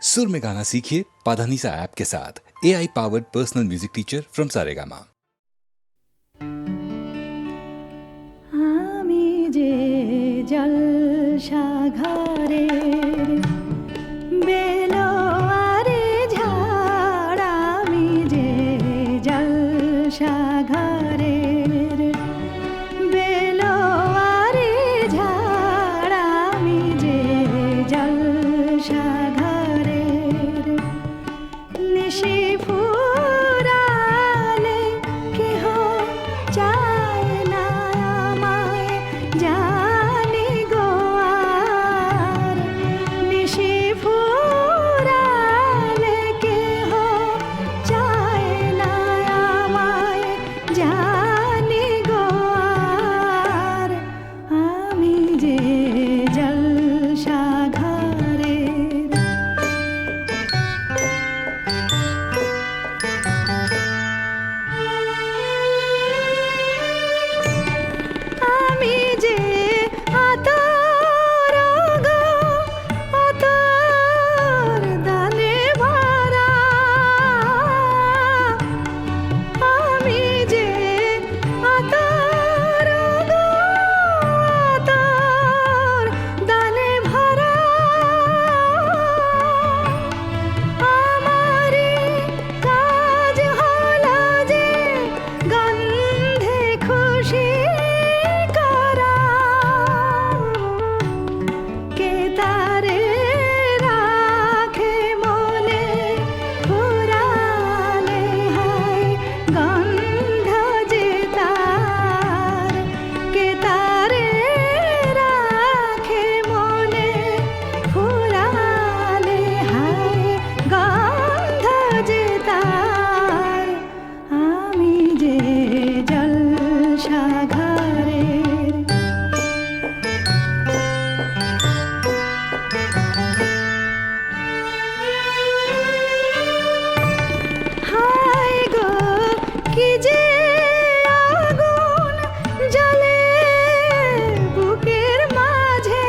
सुर में गाना सीखिए पाधानीसा ऐप के साथ। AI powered personal music teacher from Saregama. আমি যে জলসাঘরের বেলোয়ারে ঝাড়, আমি যে জলসাঘরের বেলোয়ারে ঝাড়, আমি যে জলসাঘরের নিশি ফুরালে কেহ চায় না আমায়, জানি গো আর নিশি ফুরালে কেহ চায় না আমায়, জানি গো আর আমি যে জলসাঘরের। আমি যে আতর গো, আতর দানে ভরা, আমি যে আতর গো, আতর দানে ভরা, আমারি কাজ হলো যে গন্ধে খুশি করা, কে তারে রাখে মনে ফুরালে হায় গন্ধ যে তার, কে তারে রাখে মনে ফুরালে হায় গন্ধ যে তার, আমি যে জলসাঘরের। হায় গো কি যে আগুন জ্বলে বুকের মাঝে,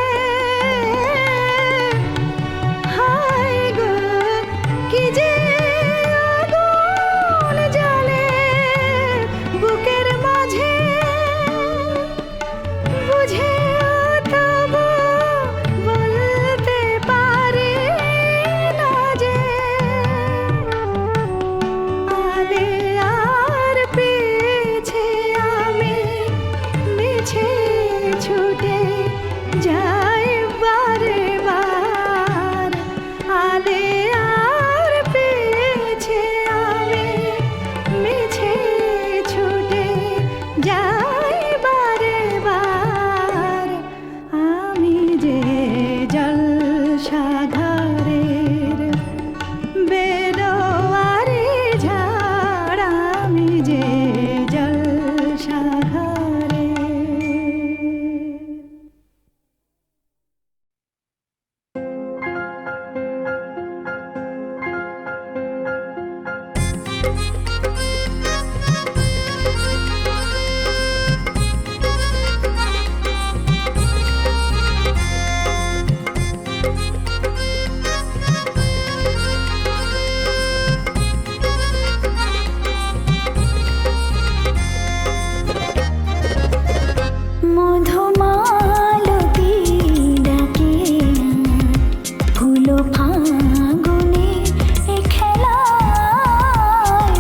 হায় গো কি যে আগুন জ্বলে বুকের মাঝে, বুঝেও তবু বলতে পারি না যে আলে আর পিছে আমি মিছে ছুটে যাই বারে বার, আলে আর পিছে আমি মিছে ছুটে যাই বারে বার, আমি যে জলসাঘরের বেলোয়ারে ঝাড়, আমি যে জলসাঘরের। মধুমালতী ডাকে ফুল ফাগুনে এ খেলায়,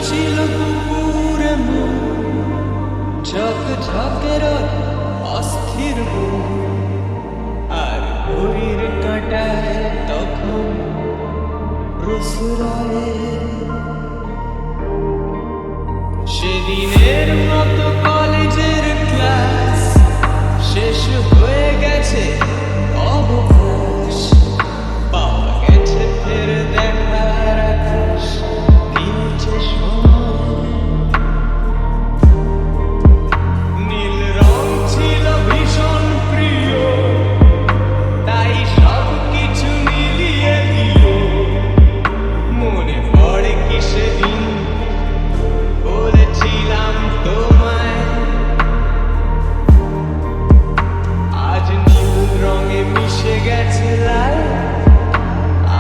ছিল পুকুরে ঝক ঝকের অস্থির বুক, আর ঘড়ির কাঁটায় তখন রসুরায়। সেদিনের মতো কলেজের ক্লাস শেষ হয়ে গেছে, অবকাশ পাওয়া গেছে ফের দেখার আকাশ, দিয়েছে সময়। নীল রং ছিল ভীষণ প্রিয়, তাই সব কিছু মিলিয়ে দিল। মনে পড়ে কি সেদিন বলেছিলাম তোমায়, আজ নীল রঙে মিশে গেছে লাল,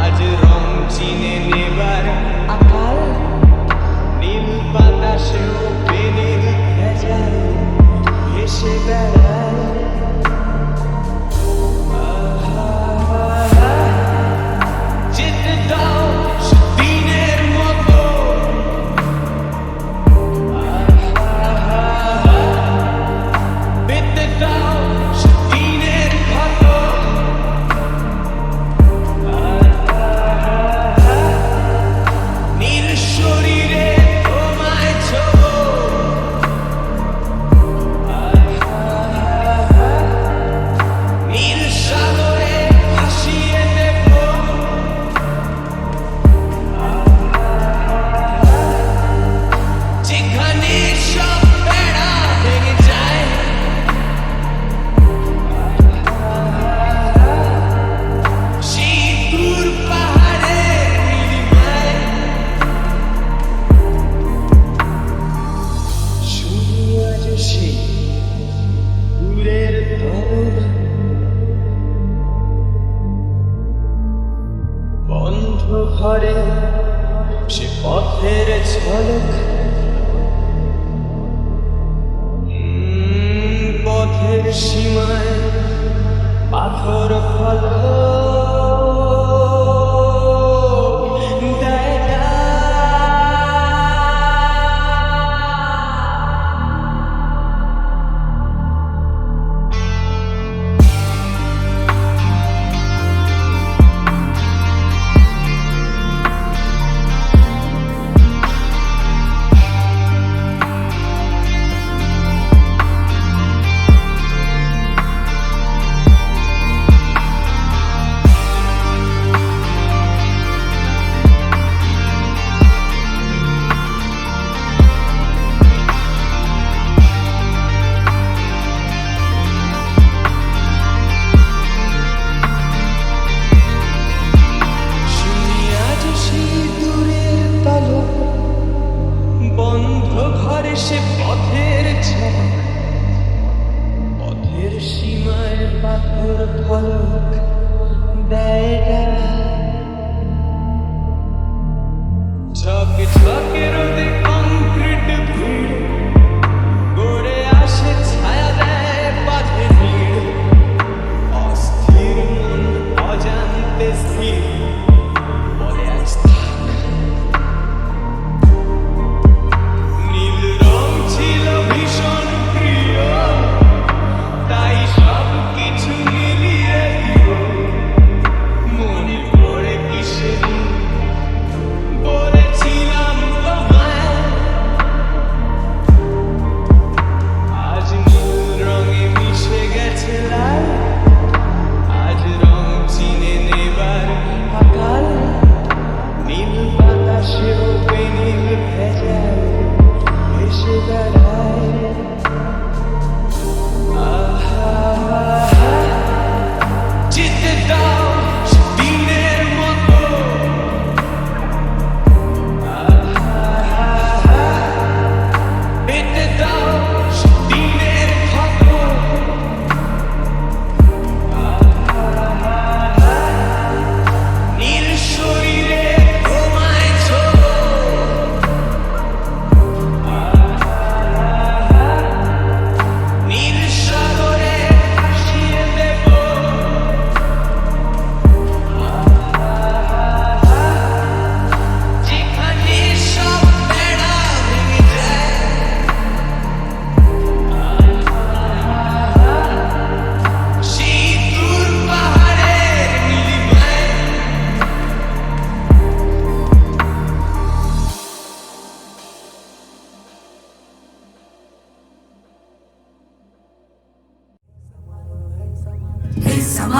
আজ রং চিনে নেবার আকাল। নীল বাতাসেও পেনের ভেজাল ভেসে বেড়ায়। যেতে দাও সেদিনের মতো, পেতে দাও সেদিনের ক্ষত। নীল শরীরে তোমায় ছোঁবো, নীল সাগরে ভাসিয়ে দেব। যেখানে সব বেড়া ভেঙে যায়, সেই দূর পাহাড়ের নীলিমায় শুধু আজ সেই দূরের তরঙ্গ, বন্ধ ঘরে সে পথের ঝলক। পথের সীমায় পাথর ফলক দেয় না।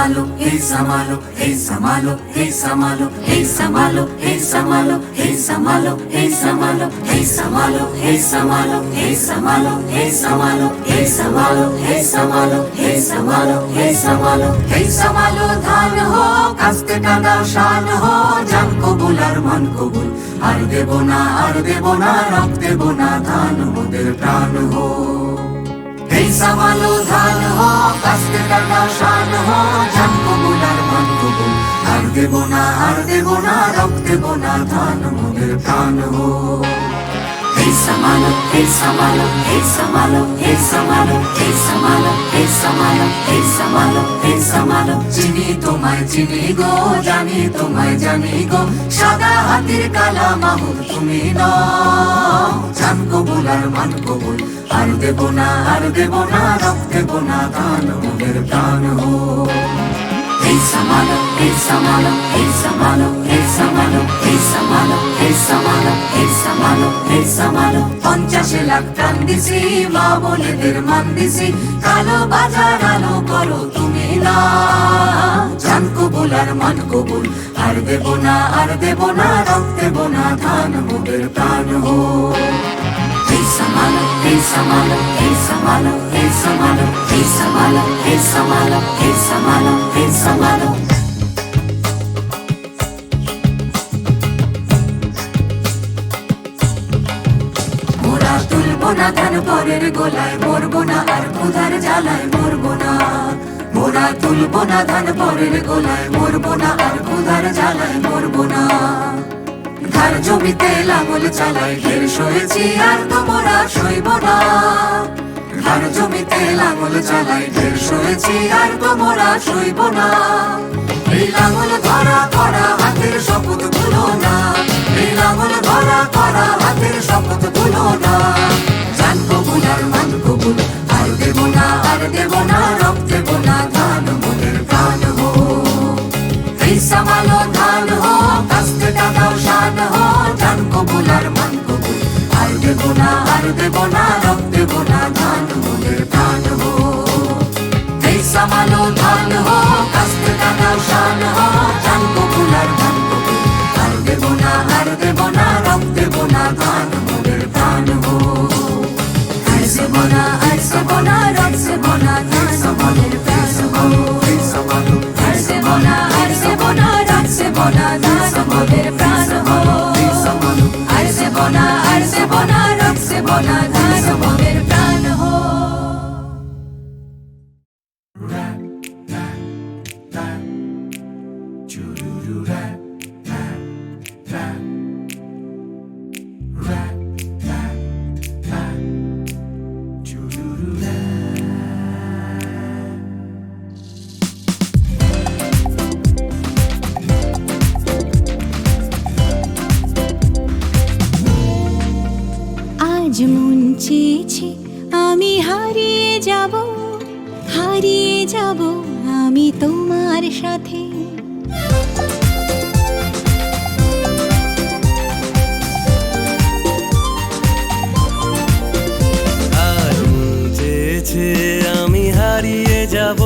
samalo, hey samalo, hey samalo, hey samalo, hey samalo, hey samalo, hey samalo, hey samalo, hey samalo, hey samalo, hey samalo, hey samalo, hey samalo, hey samalo, hey samalo, hey samalo, hey samalo ধান হো কাস্তে কাঁদা শান হো জান কবুল আর মান কবুল আর দেব না রক্ত দেব না ধান মোদের প্রাণ হো এই সামালো ধান হো কাস্তে কাঁদা শান হো জান কবুল আর মান কবুল আর দেব না রক্ত দেব না ধান মোদের প্রাণ হো Hey samalo, hey samalo, hey samalo, hey samalo, hey samalo, hey samalo, hey samalo, hey samalo. চিনি তোমায় চিনি গো, জানি তোমায় জানি গো, সাদা হাতির কালা মাহুর তুমি নও। জান কবুল আর মান কবুল, আর দেব না রক্ত দেব না ধান মোদের প্রাণ হো। Hey samalo, hey samalo, hey samalo, hey samalo, hey samalo, hey samalo, hey samalo, hey samalo. 50 lakh টান দিছি মা বলেদের মান দিছি কালো বাজার আলো করো তুমি না জান কবুল আর মান কবুল আর দেব না রক্ত দেব না ধান মোদের প্রাণ হো Hey samalo, hey samalo, hey samalo, hey samalo, hey samalo, hey samalo, hey samalo, hey samalo. মোরা তুলবো না ধান পরের গোলায় মরবো না আর ক্ষুধার জ্বালায় মরবো না মোরা তুলবো না ধান পরের গোলায় মরবো না আর ক্ষুধার জ্বালায় মরবো না ধার জমিতে লাঙল চালাই ঢের সয়েছি আর তোমরা সইব না ধার জমিতে লাঙল চালাই ঢের সয়েছি আর তোমরা সইব না এই লাঙল ধরা করা হাতের শপথ ভুলো না এই লাঙল ধরা করা হাতের শপথ ভুলো না জান কবুল আর মান কবুল আর দেব না রক্ত দেব না ধান মোদের প্রাণ হো এই সামালো ধান হো কাস্তে কাঁদাও শান হো জান কবুল আর মান কবুল আর দেব না রক্ত দেব না ধান মোদের প্রাণ হো এই সামালো ধান হো কাস্তে কাঁদাও শান হো জান কবুল আর মান কবুল আর দেব না রক্ত দেব না ধান মোদের প্রাণ হো আর দেব না রক্ত দেব না ধান মোদের প্রাণ হো এই সামালো আর দেব না রক্ত দেব না ধান মোদের প্রাণ হো আর দেব না রক্ত দেব না ধান মোদের প্রাণ হো আজ মন চেয়েছে আমি হারিয়ে যাব আমি তোমার সাথে আজ মন চেয়েছে আমি হারিয়ে যাব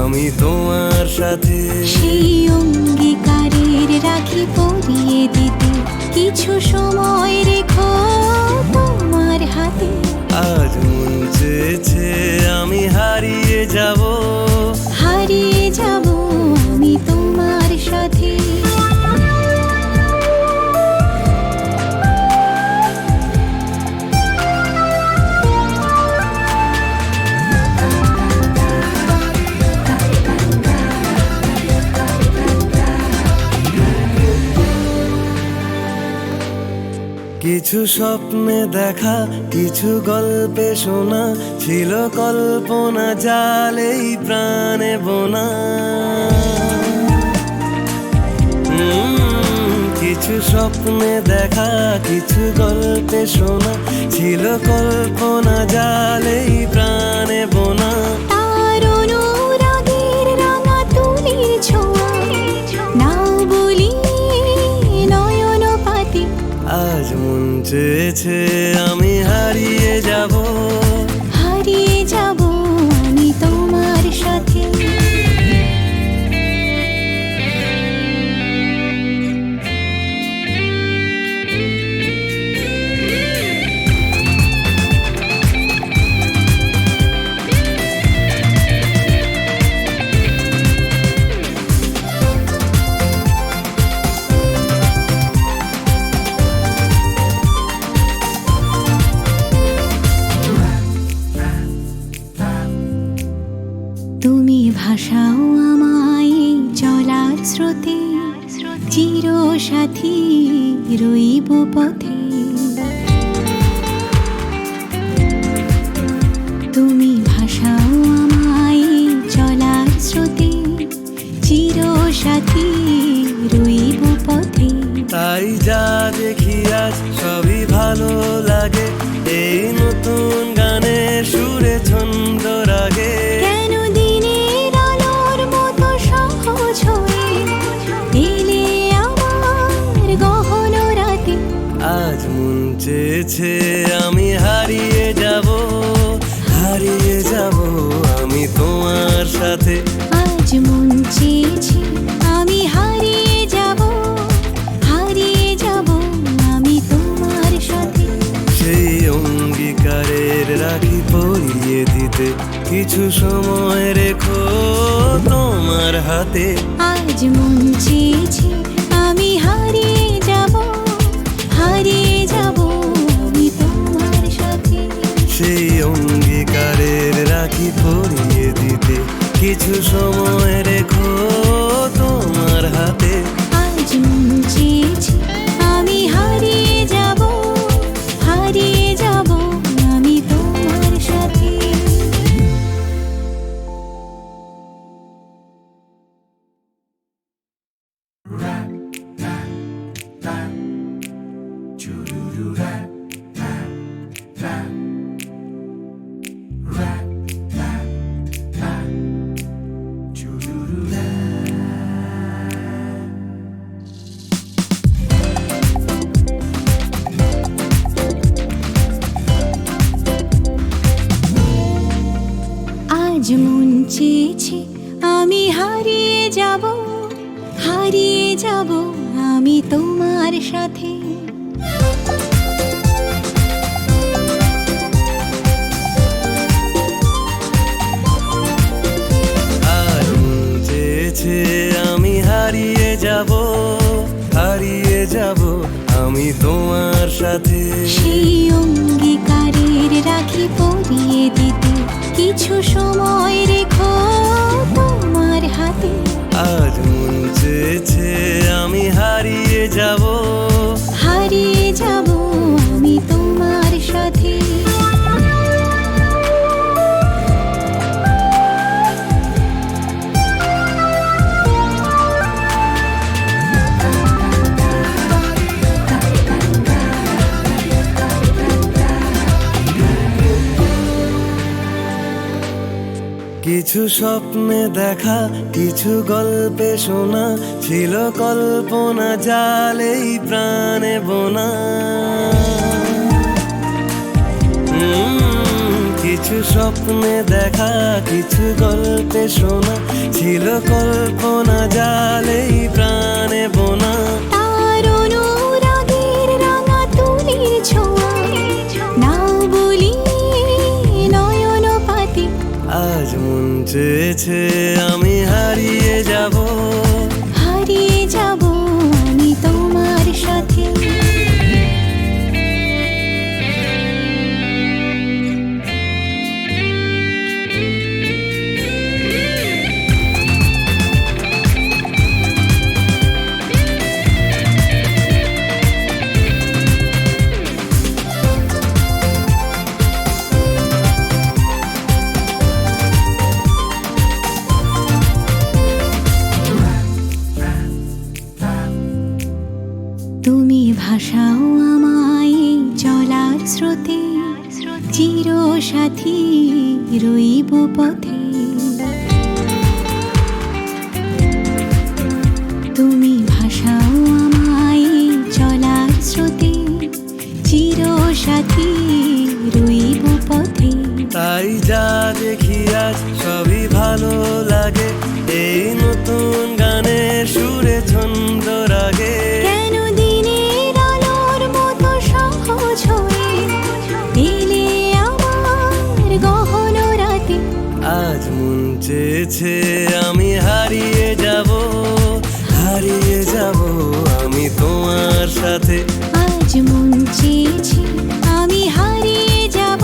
আমি তোমার সাথে সেই অঙ্গীকারের রাখি পরিয়ে দিতে কিছু সময় রেখো তোমার হাতে আজ মন চেয়েছে আমি হারিয়ে যাব আমি তোমার সাথে কিছু স্বপ্নে দেখা কিছু গল্পে শোনা ছিল কল্পনা জালেই প্রাণে বোনা কিছু স্বপ্নে দেখা কিছু গল্পে শোনা ছিল কল্পনা জালেই প্রাণে বোনা তার অনুরাগের রাঙা তুলির ছোঁয়া নাও বলি নয়ন পাতি আজ মন চেয়েছে আমি হারিয়ে যাব আমি তোমার তুমি ভাসাও আমায় চলার স্রোতে, চির সাথী রইব পথে। তুমি ভাসাও আমায় চলার স্রোতে, চির সাথী রইব পথে। তাই যা দেখি আজ সবই ভালো লাগে, এই নতুন গানের সুরে ছন্দ রাগে। কেন দিনের আলোর মতো সহজ হয়ে এলে আমার গহন রাতে। আজ মন চেয়েছে আমি হারিয়ে যাব, হারিয়ে যাব আমি তোমার সাথে। আজ মন চেয়েছে আমি হারিয়ে যাব, হারিয়ে যাব আমি তোমার সাথে। সেই অঙ্গীকারের রাখি পরিয়ে দিতে কিছু সময় রেখো তোমার হাতে। আজ মন চেয়েছে আমি হারিয়ে যাব, হারিয়ে যাব আমি তোমার সাথে। সেই অঙ্গীকারের রাখি পরিয়ে দিতে কিছু সময় রেখো তোমার হাতে। আজ মন চেয়েছে আমি হারিয়ে যাব, হারিয়ে যাব আমি তোমার সাথে। আজ মন চেয়েছে আমি হারিয়ে যাব, হারিয়ে যাব আমি তোমার সাথে। আর মন চেয়েছে আমি হারিয়ে যাব, হারিয়ে যাব আমি তোমার সাথে। সেই অঙ্গীকারের রাখি পরিয়ে দিতে কিছু সময় রেখো তোমার হাতে। আজ মন চেয়েছে আমি হারিয়ে যাব, হারিয়ে যাব আমি তোমার সাথে। কিছু স্বপ্নে দেখা, কিছু গল্পে শোনা, ছিল কল্পনা জালেই প্রাণে বোনা। কিছু স্বপ্নে দেখা, কিছু গল্পে শোনা, ছিল কল্পনা জালেই প্রাণে বোনা। তার অনুরাগের রাঙা তুলির ছোঁয়া নাও বলি নয়ন পাতি। আজ মন চেয়েছে আমি হারিয়ে যাব, হারিয়ে যাব আমি তোমার সাথে। তুমি ভাসাও আমায় চলার স্রোতে, চির সাথী রইব পথে। তুমি ভাসাও আমায় চলার স্রোতে, চির সাথী রইব পথে। তাই যা দেখি আজ সবই ভালো লাগে, এই নতুন গানের সুরে ছন্দ রাগে। কেন দিনের আলোর মতো সহজ হয়ে এলে আমার গহন রাতে। আজ মন চেয়েছে আমি হারিয়ে যাব, হারিয়ে যাব আমি তোমার সাথে। আজ মন চেয়েছে আমি হারিয়ে যাব,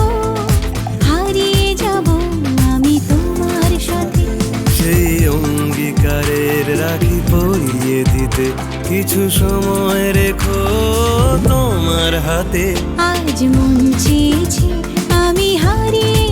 হারিয়ে যাব আমি তোমার সাথে। দিতে কিছু সময় রেখো তোমার হাতে। আজ মন চেয়েছে আমি হারিয়ে